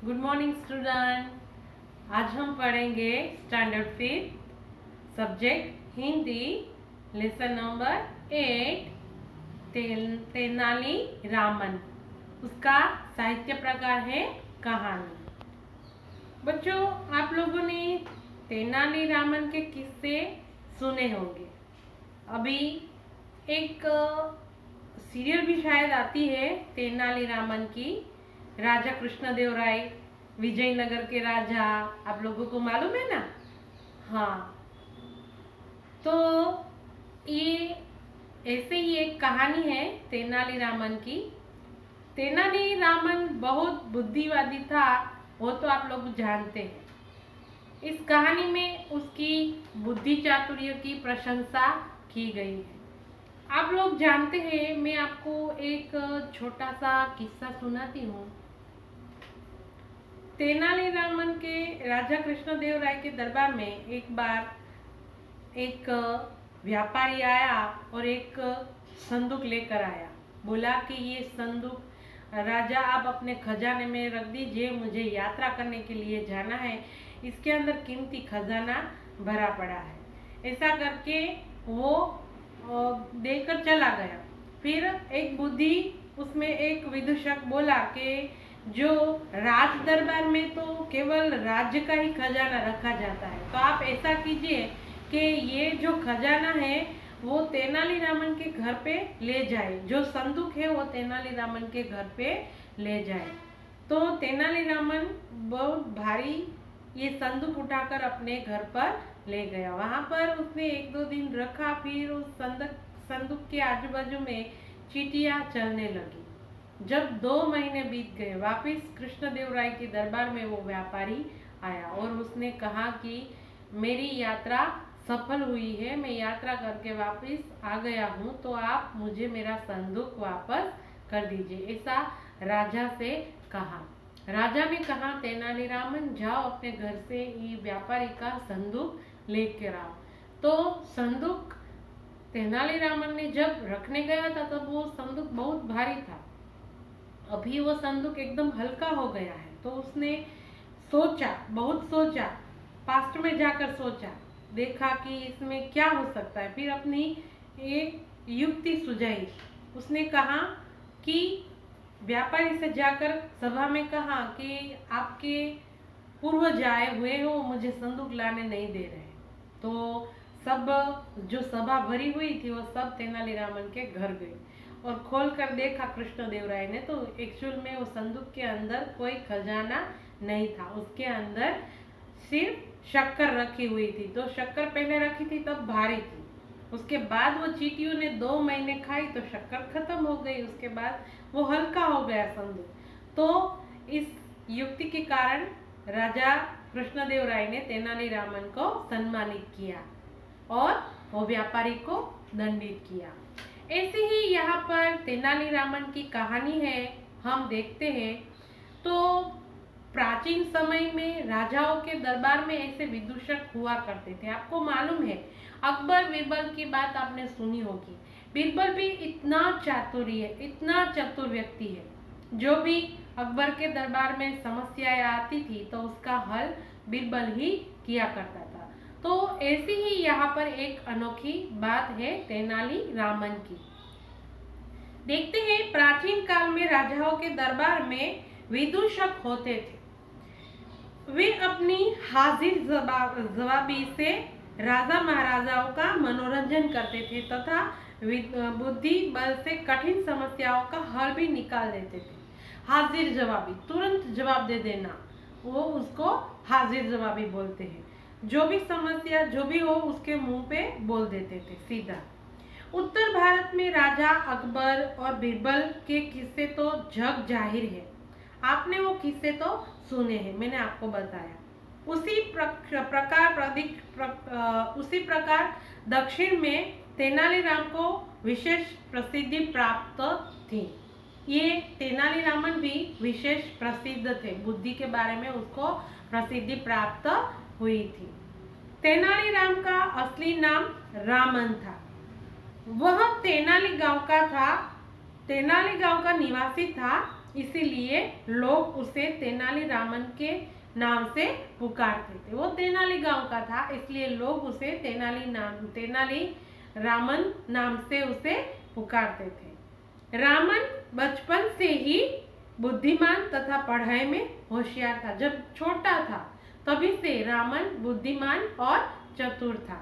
Good morning student. आज हम पढ़ेंगे standard 5 subject Hindi, lesson number 8 Tenali Raman. उसका साहित्य प्रकार है कहानी। बच्चों, आप लोगों ने तेनाली रामन के किस्से सुने होंगे। अभी एक सीरियल भी शायद आती है तेनाली रामन की, राजा कृष्णदेव राय, विजयनगर के राजा। आप लोगों को मालूम है ना? हाँ, तो ये ऐसे ही एक कहानी है तेनाली रामन की। तेनाली रामन बहुत बुद्धिवादी था, वो तो आप लोग जानते हैं। इस कहानी में उसकी बुद्धि चातुर्य की प्रशंसा की गई है। आप लोग जानते हैं, मैं आपको एक छोटा सा किस्सा सुनाती हूँ। तेनालीरामन के राजा कृष्णदेव राय के दरबार में एक बार एक व्यापारी आया और एक संदूक लेकर आया। बोला कि ये संदूक राजा आप अपने खजाने में रख दीजिए, मुझे यात्रा करने के लिए जाना है, इसके अंदर कीमती खजाना भरा पड़ा है। ऐसा करके वो देकर चला गया। फिर एक बुद्धि उसमें एक विदूषक बोला कि जो राज दरबार में तो केवल राज्य का ही खजाना रखा जाता है, तो आप ऐसा कीजिए कि ये जो खजाना है वो तेनालीरामन के घर पे ले जाए, जो संदूक है वो तेनालीरामन के घर पे ले जाए। तो तेनालीरामन बहुत भारी ये संदूक उठाकर अपने घर पर ले गया। वहां पर उसने 1-2 दिन रखा। फिर उस संदूक के आजू बाजू में चींटियां चलने लगी। जब 2 महीने बीत गए, वापिस कृष्णदेव राय के दरबार में वो व्यापारी आया और उसने कहा कि मेरी यात्रा सफल हुई है, मैं यात्रा करके वापस आ गया हूँ, तो आप मुझे मेरा संदूक वापस कर दीजिए। ऐसा राजा से कहा। राजा ने कहा, तेनालीरामन जाओ अपने घर से ये व्यापारी का संदूक लेकर आओ। तो संदूक तेनालीरामन ने जब रखने गया था तब वो संदूक बहुत भारी था। अभी वो संदूक एकदम हल्का हो गया है। तो उसने सोचा, बहुत सोचा, पास्ट में जाकर सोचा, देखा कि इसमें क्या हो सकता है। फिर अपनी एक युक्ति सुझाई। उसने कहा कि व्यापारी से जाकर सभा में कहा कि आपके पूर्वज आए हुए हो, मुझे संदूक लाने नहीं दे रहे। तो सब जो सभा भरी हुई थी वो सब तेनालीरामन के घर गई और खोल कर देखा कृष्णदेव राय ने, तो एक्चुअल में वो संदूक के अंदर कोई खजाना नहीं था। उसके अंदर सिर्फ शक्कर रखी हुई थी। तो शक्कर पहले रखी थी तब भारी थी, उसके बाद वो चींटियों ने 2 महीने खाई तो शक्कर खत्म हो गई। उसके बाद वो हल्का हो गया संदूक। तो इस युक्ति के कारण राजा कृष्णदेव राय ने तेनालीरामन को सम्मानित किया और वो व्यापारी को दंडित किया। ऐसे ही यहाँ पर तेनालीरामन की कहानी है, हम देखते हैं। तो प्राचीन समय में राजाओं के दरबार में ऐसे विदूषक हुआ करते थे। आपको मालूम है, अकबर बीरबल की बात आपने सुनी होगी। बीरबल भी इतना चातुर्य, इतना चतुर व्यक्ति है। जो भी अकबर के दरबार में समस्याएं आती थी तो उसका हल बीरबल ही किया करता था। तो ऐसी ही यहाँ पर एक अनोखी बात है तेनालीरामन की। देखते हैं, प्राचीन काल में राजाओं के दरबार में विदूषक होते थे। वे अपनी हाजिर जवाबी से राजा महाराजाओं का मनोरंजन करते थे तथा बुद्धि बल से कठिन समस्याओं का हल भी निकाल देते थे। हाजिर जवाबी, तुरंत जवाब दे देना, वो उसको हाजिर जवाबी बोलते हैं। जो भी समस्या जो भी हो उसके मुंह पे बोल देते थे सीधा। उत्तर भारत में राजा अकबर और बीरबल के किस्से तो जग जाहिर है। आपने वो किस्से तो सुने हैं, मैंने आपको बताया। उसी प्रकार दक्षिण में तेनालीराम को विशेष प्रसिद्धि प्राप्त थी। ये तेनालीरामन भी विशेष प्रसिद्ध थे, बुद्धि के बारे में उसको प्रसिद्धि प्राप्त हुई थी। तेनालीराम का असली नाम रामन था। वह तेनाली गांव का निवासी था इसीलिए लोग उसे तेनालीरामन के नाम से पुकारते थे। वो तेनाली गांव का था, इसलिए लोग उसे तेनालीरामन नाम से उसे पुकारते थे। रामन बचपन से ही बुद्धिमान तथा पढ़ाई में होशियार था। जब छोटा था तभी से रामन बुद्धिमान और चतुर था।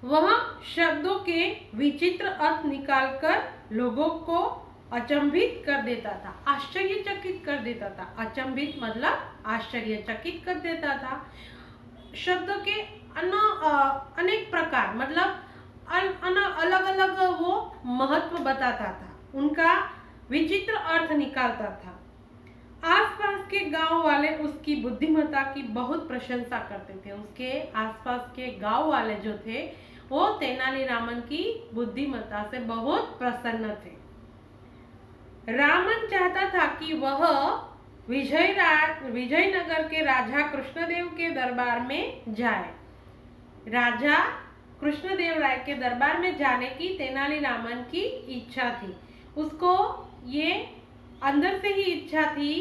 वह शब्दों के विचित्र अर्थ निकालकर लोगों को अचंभित कर देता था, आश्चर्यचकित कर देता था। अचंभित मतलब आश्चर्यचकित कर देता था। शब्दों के अनेक प्रकार मतलब अलग अलग वो महत्व बताता था, उनका विचित्र अर्थ निकालता था। आसपास के गांव वाले उसकी बुद्धिमत्ता की बहुत प्रशंसा करते थे। उसके आसपास के गांव वाले जो थे वो तेनालीरामन की बुद्धिमत्ता से बहुत प्रसन्न थे। रामन चाहता था कि वह विजयनगर के राजा कृष्णदेव के दरबार में जाए। राजा कृष्णदेव राय के दरबार में जाने की तेनालीरामन की इच्छा थी। उसको ये अंदर से ही इच्छा थी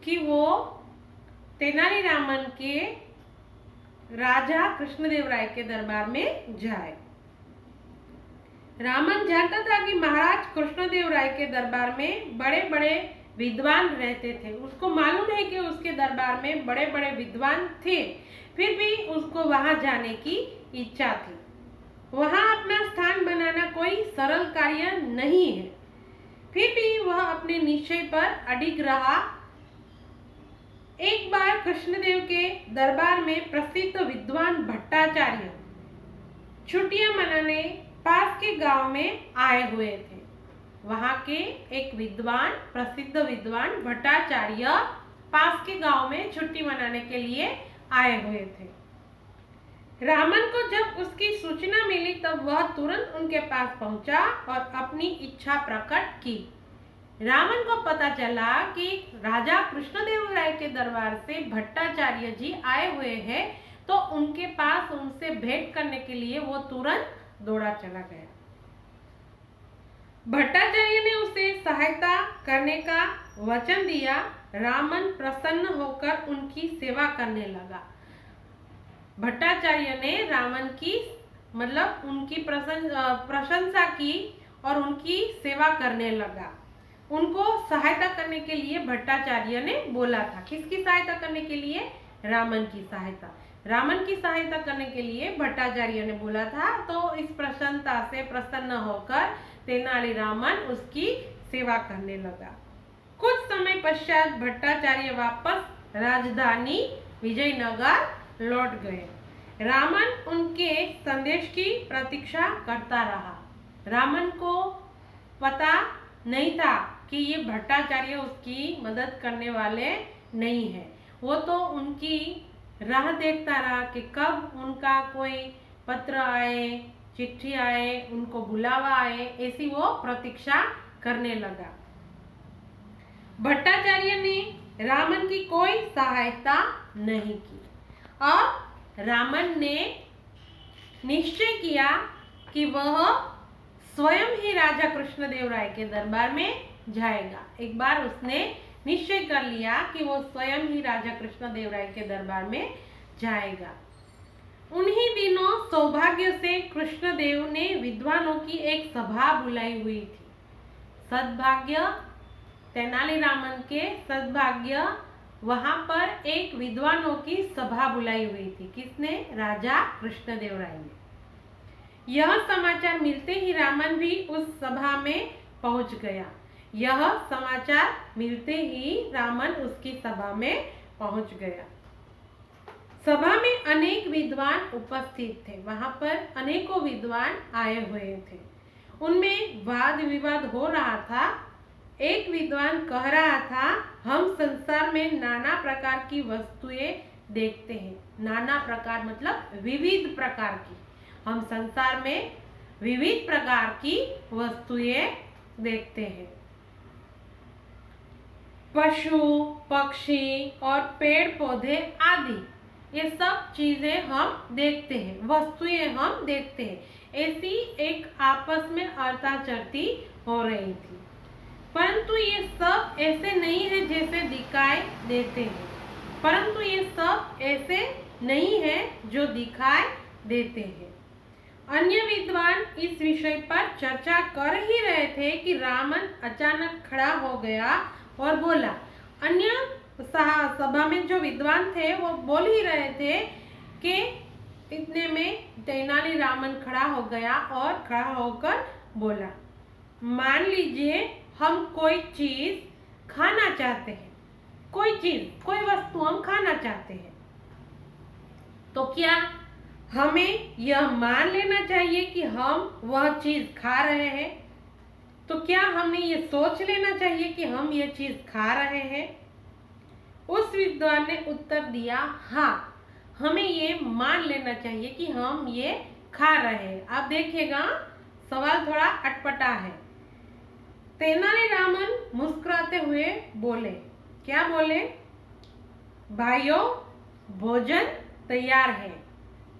कि वो तेनालीरामन के राजा कृष्णदेव राय के दरबार में जाए। रामन जानता था कि महाराज कृष्णदेव राय के दरबार में बड़े बड़े विद्वान रहते थे। उसको मालूम है कि उसके दरबार में बड़े बड़े विद्वान थे, फिर भी उसको वहां जाने की इच्छा थी। वहां अपना स्थान बनाना कोई सरल कार्य नहीं है, फिर भी वह अपने निश्चय पर अडिग रहा। एक बार कृष्णदेव के दरबार में प्रसिद्ध विद्वान भट्टाचार्य छुट्टियां मनाने पास के गांव में आए हुए थे। वहां के एक विद्वान, प्रसिद्ध विद्वान भट्टाचार्य पास के गांव में छुट्टी मनाने के लिए आए हुए थे। रामन को जब उसकी सूचना मिली तब वह तुरंत उनके पास पहुंचा और अपनी इच्छा प्रकट की। रामन को पता चला कि राजा कृष्णदेव राय के दरबार से भट्टाचार्य जी आए हुए हैं, तो उनके पास उनसे भेंट करने के लिए वो तुरंत दौड़ा चला गया। भट्टाचार्य ने उसे सहायता करने का वचन दिया। रामन प्रसन्न होकर उनकी सेवा करने लगा। भट्टाचार्य ने रामन की मतलब उनकी प्रशंसा की और उनकी सेवा करने लगा। उनको सहायता करने के लिए भट्टाचार्य ने बोला था। किसकी सहायता करने के लिए? रामन की सहायता। रामन की सहायता करने के लिए भट्टाचार्य ने बोला था। तो इस प्रसन्नता से प्रसन्न होकर तेनालीरामन उसकी सेवा करने लगा। कुछ समय पश्चात भट्टाचार्य वापस राजधानी विजयनगर लौट गए। रामन उनके संदेश की प्रतीक्षा करता रहा। रामन को पता नहीं था कि ये भट्टाचार्य उसकी मदद करने वाले नहीं है। वो तो उनकी राह देखता रहा कि कब उनका कोई पत्र आए, चिट्ठी आए, उनको बुलावा आए, ऐसी वो प्रतीक्षा करने लगा। भट्टाचार्य ने रामन की कोई सहायता नहीं की और रामन ने निश्चय किया कि वह स्वयं ही राजा कृष्णदेव राय के दरबार में जाएगा। एक बार उसने निश्चय कर लिया कि वो स्वयं ही राजा कृष्णदेव राय के दरबार में जाएगा। उन्हीं दिनों सौभाग्य से कृष्णदेव ने विद्वानों की एक सभा बुलाई हुई थी। सद्भाग्य, तेनालीरामन के सद्भाग्य, वहां पर एक विद्वानों की सभा बुलाई हुई थी। किसने? राजा कृष्णदेव राय ने। यह समाचार मिलते ही रामन भी उस सभा में पहुंच गया। यह समाचार मिलते ही रामन उसकी सभा में पहुंच गया। सभा में अनेक विद्वान उपस्थित थे। वहां पर अनेकों विद्वान आए हुए थे। उनमें वाद विवाद हो रहा था। एक विद्वान कह रहा था, हम संसार में नाना प्रकार की वस्तुएं देखते हैं। नाना प्रकार मतलब विविध प्रकार की। हम संसार में विविध प्रकार की वस्तुएं देखते हैं। पशु, पक्षी और पेड़ पौधे आदि ये सब चीजें हम देखते हैं, वस्तुएं हम देखते हैं। ऐसी एक आपस में अर्ताचर्ती हो रही थी। परंतु ये सब ऐसे नहीं है जैसे दिखाई देते हैं। परंतु ये सब ऐसे नहीं है जो दिखाई देते हैं। अन्य विद्वान इस विषय पर चर्चा कर ही रहे थे कि रावण अचानक खड़ा हो गया और बोला। अन्य सभा में जो विद्वान थे वो बोल ही रहे थे कि इतने में तेनालीरामन खड़ा हो गया और खड़ा होकर बोला, मान लीजिए हम कोई चीज खाना चाहते हैं, कोई चीज, कोई वस्तु हम खाना चाहते हैं, तो क्या हमें यह मान लेना चाहिए कि हम वह चीज खा रहे हैं? तो क्या हमें यह सोच लेना चाहिए कि हम यह चीज खा रहे हैं? उस विद्वान ने उत्तर दिया, हाँ, हमें ये मान लेना चाहिए कि हम ये खा रहे हैं। आप देखिएगा सवाल थोड़ा अटपटा है। तेनालीरामन मुस्कुराते हुए बोले, क्या बोले? भाइयों, भोजन तैयार है,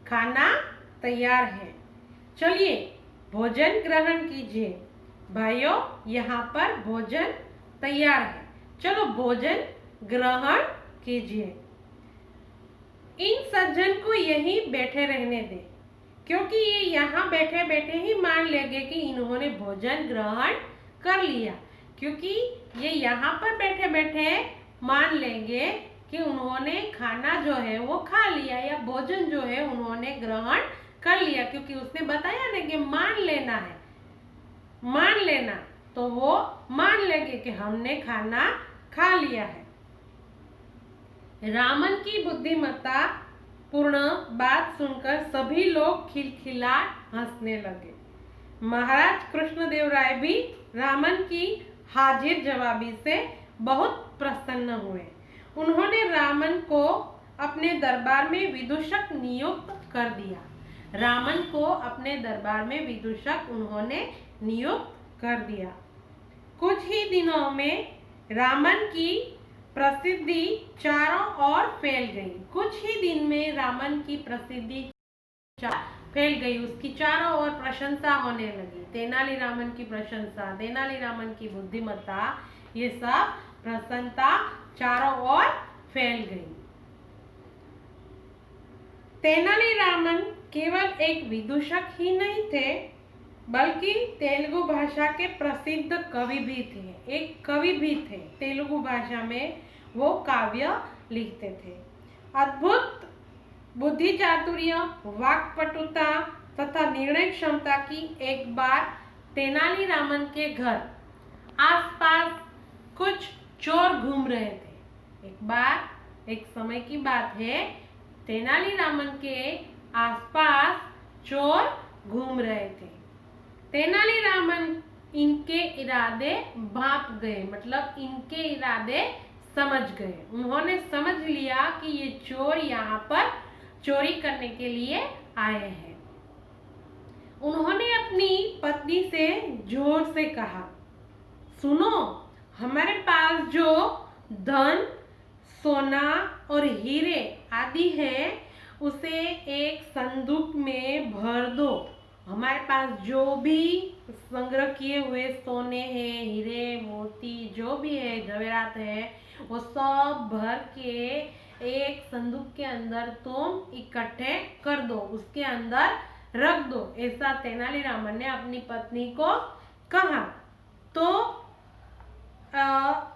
खाना तैयार है, चलिए भोजन ग्रहण कीजिए। भाइयों, यहाँ पर भोजन तैयार है, चलो भोजन ग्रहण कीजिए। इन सज्जन को यहीं बैठे रहने दे, क्योंकि ये यहाँ बैठे बैठे ही मान लेंगे कि इन्होंने भोजन ग्रहण कर लिया, क्योंकि ये यहाँ पर बैठे बैठे मान लेंगे कि उन्होंने खाना जो है वो खा लिया या भोजन जो है उन्होंने ग्रहण कर लिया, क्योंकि उसने बताया ना कि मान लेना है, मान लेना, तो वो मान लेंगे कि हमने खाना खा लिया है। रावण की बुद्धिमत्ता पूर्ण बात सुनकर सभी लोग खिलखिला हंसने लगे। महाराज कृष्णदेव राय भी रावण की हाजिर जवाबी से बहुत प्रसन्न हुए। उन्होंने रावण को अपने दरबार में विदूषक नियुक्त कर दिया। रावण को अपने दरबार में विदूषक उन्होंने नियुक्त कर दिया। कुछ ही दिनों में रावण की प्रसिद्धि चारों ओर फैल गई। कुछ ही दिन में रावण की प्रसिद्धि फैल गई, उसकी चारों ओर प्रशंसा होने लगी। तेनालीरामन की प्रशंसा, तेनालीरामन की बुद्धिमत्ता, ये सब प्रसन्नता चारों ओर फैल गई। तेनालीरामन केवल एक विदूषक ही नहीं थे, बल्कि तेलुगु भाषा के प्रसिद्ध कवि भी थे। एक कवि भी थे, तेलुगु भाषा में वो काव्य लिखते थे। अद्भुत बुद्धि चातुर्य, वाक्पटुता तथा निर्णय क्षमता की एक बार तेनालीरामन के घर आसपास कुछ चोर घूम रहे थे। एक बार, एक समय की बात है, तेनालीरामन के आसपास चोर घूम रहे थे। तेनालीरामन इनके इरादे भांप गए, मतलब इनके इरादे समझ गए। उन्होंने समझ लिया कि ये चोर यहाँ पर चोरी करने के लिए आए हैं। उन्होंने अपनी पत्नी से जोर से कहा, सुनो, हमारे पास जो धन, सोना और हीरे आदि है, उसे एक संदूक में भर दो। हमारे पास जो भी संग्रह किए हुए सोने हैं, हीरे मोती जो भी है, जवेरात है, वो सब भर के एक संदूक के अंदर तुम इकट्ठे कर दो, उसके अंदर रख दो। ऐसा तेनालीरामन ने अपनी पत्नी को कहा। तो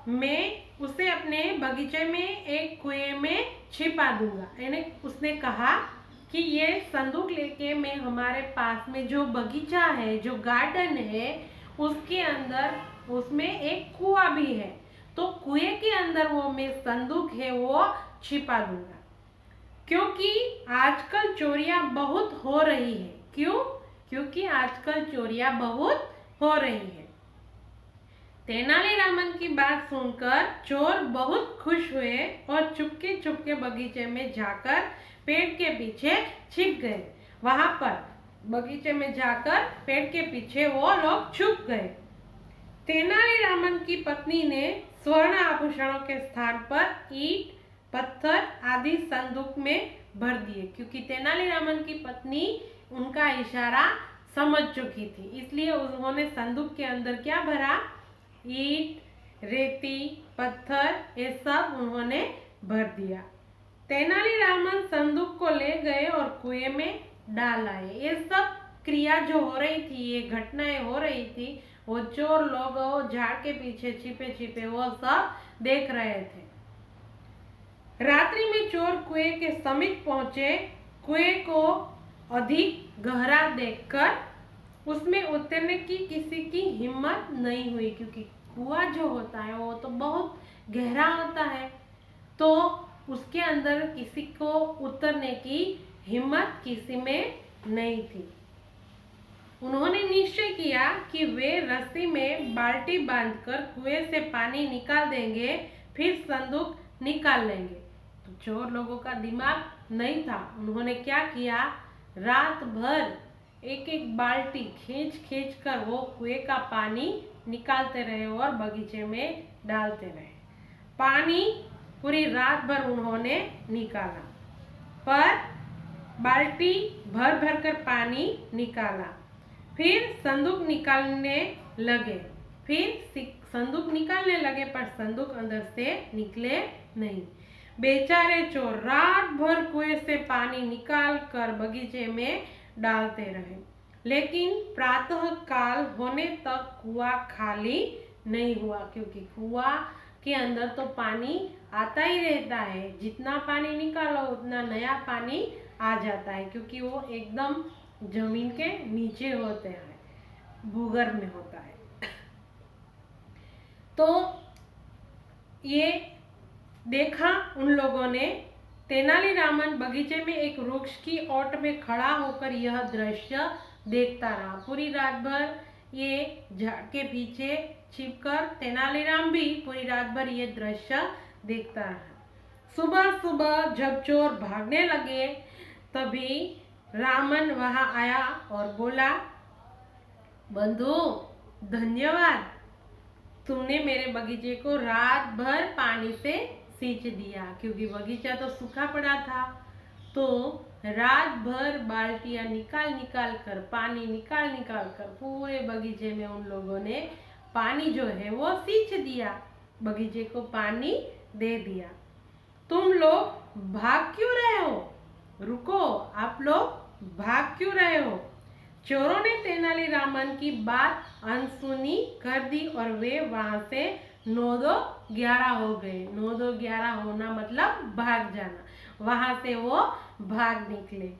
मैं उसे अपने बगीचे में एक कुएं में छिपा दूंगा। यानी उसने कहा कि ये संदूक लेके मैं हमारे पास में जो बगीचा है, जो गार्डन है, उसके अंदर, उसमें एक कुआं भी है, तो कुएं के अंदर वो मैं संदूक है वो छिपा दूंगा। क्योंकि आजकल चोरियां बहुत हो रही है। क्यों? क्योंकि आजकल चोरियां बहुत हो रही है। तेनालीरामन की बात सुनकर चोर बहुत खुश हुए और चुपके चुपके बगीचे में जाकर पेड़ के पीछे छिप गए। वहां पर बगीचे में जाकर पेड़ के पीछे वो लोग छुप गए। तेनालीरामन की पत्नी ने स्वर्ण आभूषणों के स्थान पर ईंट, पत्थर आदि संदूक में भर दिए, क्योंकि तेनालीरामन की पत्नी उनका इशारा समझ चुकी थी। इसलिए उन्होंने संदूक के अंदर क्या भरा? ईंट, रेती, पत्थर ये सब उन्होंने भर दिया। तेनालीरामन संदूक को ले गए और कुएं में डाल आए। ये सब क्रिया जो हो रही थी, ये घटनाएं हो रही थी, वो चोर लोग वो झाड़ के पीछे छिपे छिपे वो सब देख रहे थे। रात्रि में चोर कुएं के समीप पहुंचे। कुएं को अधिक गहरा देखकर उसमें उतरने की किसी की हिम्मत नहीं हुई, क्योंकि कुआं जो होता है वो तो बहुत गहरा होता है, तो उसके अंदर किसी को उतरने की हिम्मत किसी में नहीं थी। उन्होंने निश्चय किया कि वे रस्सी में बाल्टी बांधकर कुएं से पानी निकाल देंगे, फिर संदूक निकाल लेंगे। तो चोर लोगों का दिमाग नहीं था। उन्होंने क्या किया, रात भर एक एक बाल्टी खींच खींच कर वो कुएं का पानी निकालते रहे और बगीचे में डालते रहे। पानी पूरी रात भर उन्होंने निकाला, पर बाल्टी भर भर कर पानी निकाला। फिर संदूक निकालने लगे, पर संदूक अंदर से निकले नहीं। बेचारे चोर रात भर कुएं से पानी निकाल कर बगीचे में डालते रहे, लेकिन प्रातः काल होने तक कुआं खाली नहीं हुआ, क्योंकि कुआं के अंदर तो पानी आता ही रहता है। जितना पानी निकालो उतना नया पानी आ जाता है, क्योंकि वो एकदम जमीन के नीचे होते हैं, भूगर्भ में होता है। तो ये देखा उन लोगों ने। तेनालीरामन बगीचे में एक वृक्ष की ओट में खड़ा होकर यह दृश्य देखता रहा। पूरी रात भर ये झाड़ के पीछे छिपकर तेनालीराम भी पूरी रात भर ये दृश्य देखता रहा। सुबह सुबह जब चोर भागने लगे, तभी रामन वहां आया और बोला, बंधु धन्यवाद, तुमने मेरे बगीचे को रात भर पानी से सींच दिया, क्योंकि बगीचा तो सूखा पड़ा था। तो रात भर बाल्टियां निकाल निकाल कर, पानी निकाल निकाल कर पूरे बगीचे में उन लोगों ने पानी जो है वो सींच दिया, बगीचे को पानी दे दिया। तुम लोग भाग क्यों रहे हो? रुको, आप लोग भाग क्यों रहे हो? चोरों ने तेनालीरामन की बात अनसुनी कर दी और वे वहां से 9-2-11 हो गए। 9-2-11 होना मतलब भाग जाना। वहां से वो भाग निकले।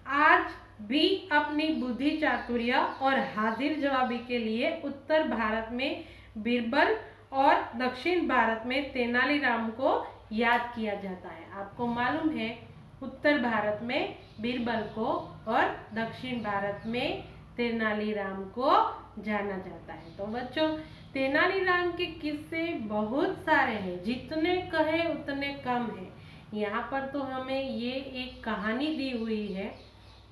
आज भी अपनी बुद्धि चातुर्य और हाजिर जवाबी के लिए उत्तर भारत में बीरबल और दक्षिण भारत में तेनालीराम को याद किया जाता है। आपको मालूम है, उत्तर भारत में बीरबल को और दक्षिण भारत में तेनालीराम को जाना जाता है। तो बच्चों, तेनालीराम के किस्से बहुत सारे हैं, जितने कहे उतने कम है। यहाँ पर तो हमें ये एक कहानी दी हुई है,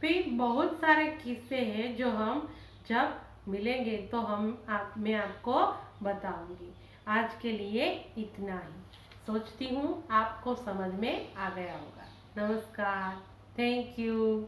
फिर बहुत सारे किस्से हैं जो हम जब मिलेंगे तो मैं आपको बताऊंगी। आज के लिए इतना ही। सोचती हूँ आपको समझ में आ गया होगा। नमस्कार, थैंक यू।